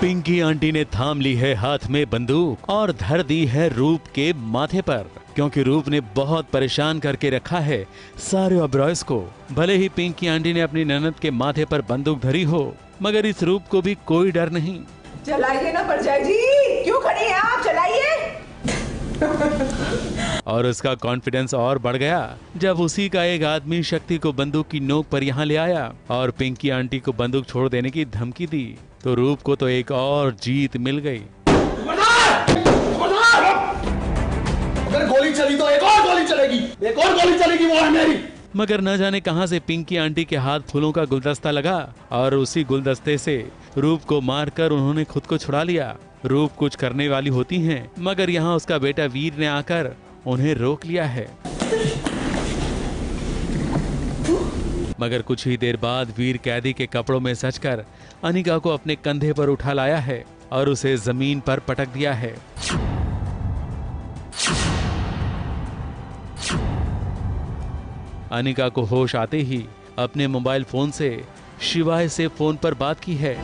Pinky aunty ने थाम ली है हाथ में बंदूक और धर दी है रूप के माथे पर, क्योंकि रूप ने बहुत परेशान करके रखा है सारे ओबरॉयज को। भले ही पिंकी आंटी ने अपनी ननद के माथे पर बंदूक धरी हो, मगर इस रूप को भी कोई डर नहीं। चलाइए ना परजाई जी, क्यों खड़ी हैं आप, चलाइए। और उसका कॉन्फिडेंस और बढ़ गया जब उसी का एक आदमी शक्ति को बंदूक की नोक पर यहाँ ले आया और पिंकी आंटी को बंदूक छोड़ देने की धमकी दी। तो रूप को तो एक और जीत मिल गई। अगर गोली चली तो एक और गोली चलेगी, एक और गोली चलेगी, वो है मेरी। मगर न जाने कहां से पिंकी आंटी के हाथ फूलों का गुलदस्ता लगा और उसी गुलदस्ते से रूप को मारकर उन्होंने खुद को छुड़ा लिया। रूप कुछ करने वाली होती हैं, मगर यहाँ उसका बेटा वीर ने आकर उन्हें रोक लिया है। मगर कुछ ही देर बाद वीर कैदी के कपड़ों में सजकर अनिका को अपने कंधे पर उठा लाया है और उसे जमीन पर पटक दिया है। अनिका को होश आते ही अपने मोबाइल फोन से शिवाय से फोन पर बात की है।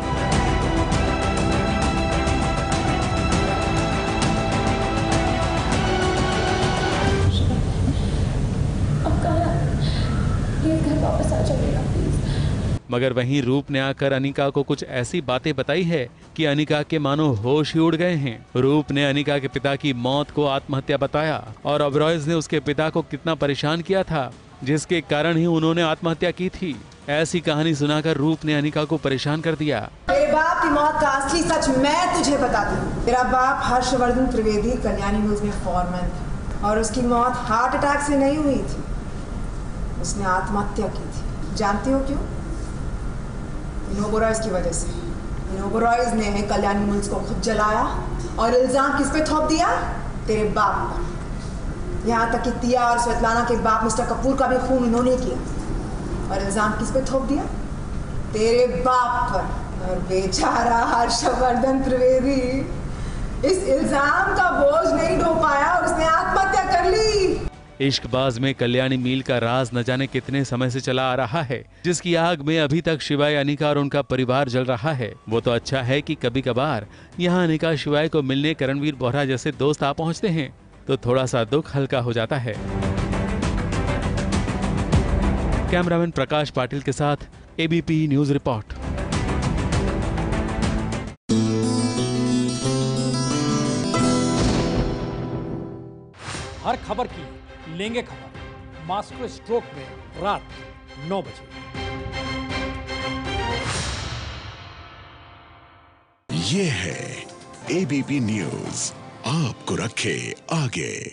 मगर वहीं रूप ने आकर अनिका को कुछ ऐसी बातें बताई है कि अनिका के मानो होश ही उड़ गए हैं। रूप ने अनिका के पिता की मौत को आत्महत्या बताया और ओबरॉयज ने उसके पिता को कितना परेशान किया था, जिसके कारण ही उन्होंने आत्महत्या की थी। ऐसी कहानी सुनाकर रूप ने अनिका को परेशान कर दिया। तेरे बाप की मौत का असली सच मैं तुझे बता दूं। तेरा बाप हर्षवर्धन त्रिवेदी कल्याणी मिल्स में फॉरमैन था और उसकी मौत हार्ट अटैक से नहीं हुई थी, उसने आत्महत्या की थी। जानती हो क्यों? इन ओबरॉयज की वजह से। इन ओबरॉयज ने कल्याणी मिल्स को खुद जलाया और इल्जाम किस पे थोप दिया? तेरे बाप पर। यहाँ तक कि तिया और स्वेतलाना के बाप मिस्टर कपूर का भी खून इन्होंने किया और इल्जाम किस पे थोप दिया? तेरे बाप पर। और बेचारा हर्षवर्धन त्रिवेदी इस इल्जाम का बोझ नहीं ढो पाया और उसने आत्महत्या कर ली। इश्कबाज में कल्याणी मील का राज न जाने कितने समय से चला आ रहा है, जिसकी आग में अभी तक शिवाय, अनिका और उनका परिवार जल रहा है। वो तो अच्छा है कि कभी कभार यहाँ अनिका शिवाय को मिलने करणवीर बोहरा जैसे दोस्त आ पहुँचते हैं, तो थोड़ा सा दुख हल्का हो जाता है। कैमरामैन प्रकाश पाटिल के साथ एबीपी न्यूज रिपोर्ट। हर खबर की लेंगे खबर मास्टर स्ट्रोक में रात 9 बजे। ये है एबीपी न्यूज, आपको रखे आगे।